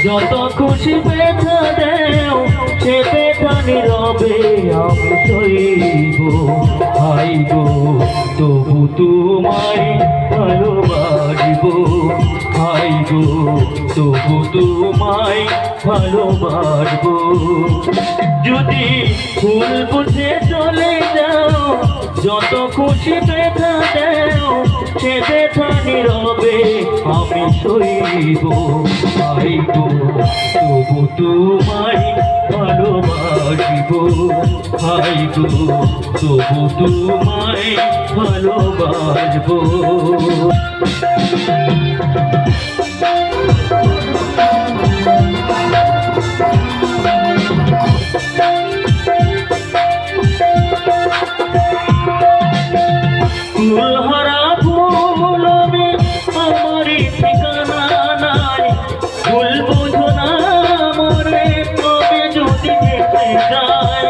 যত খুশি ব্যথা দেও সে ব্যথা নীরবে আমি সইব। হাই গো তবু তোমায় ভালোবাসব। হাই গো তবু তোমায় ভালোবাসব। যদি ভুল বুঝে চলে যাও যত খুশি ব্যথা দেও সে ব্যথা নীরবে আমি সইব। হাই গো তবু তোমায় ভালোবাসব। হাই গো তবু তোমায় ভালোবাসব। ফুলহারা ফুল আমি আমারই ঠিকানা নাই। ভুল বুঝো না মরে তবে যদি যেতে যায়।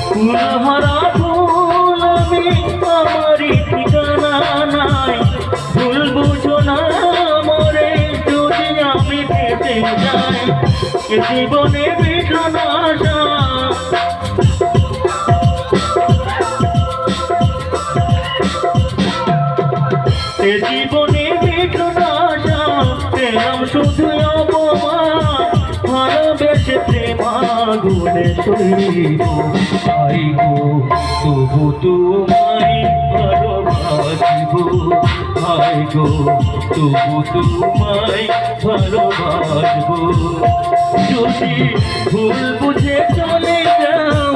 ফুলহারা ফুল আমি আমারই ঠিকানা নাই। ভুল বুঝো না মরে যদি আমি যেতে যাই। এ জীবনে বেদনা এ জীবনে বেদনা পেলাম শুধু অপমান। ভালোবেসে প্রেমাগুনে সইব। হাই গো তবু তোমায় ভালোবাসব। হাই গো তবু তোমায় ভালোবাসব। যদি ভুল বুঝে চলে যাও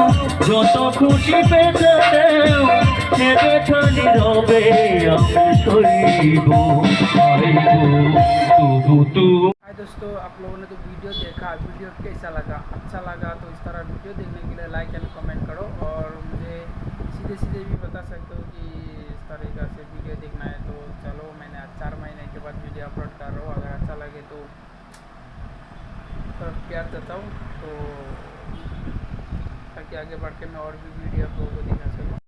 যত খুশি পেতে দেও সে ব্যথা নীরবে আমি সইব। हाय दोस्तों, आप लोगों ने तो वीडियो देखा। वीडियो कैसा लगा? अच्छा लगा तो इस तरह वीडियो देखने के लिए लाइक एंड कमेंट करो और मुझे सीधे सीधे भी बता सकते हो कि इस तरीक़ा से वीडियो देखना है। तो चलो, मैंने 4 महीने के बाद वीडियो अपलोड कर रहा हूँ। अगर अच्छा लगे तो प्यार देता हूँ, तो ताकि आगे बढ़ के मैं और भी वीडियो आप लोगों को दिखा सकूँ।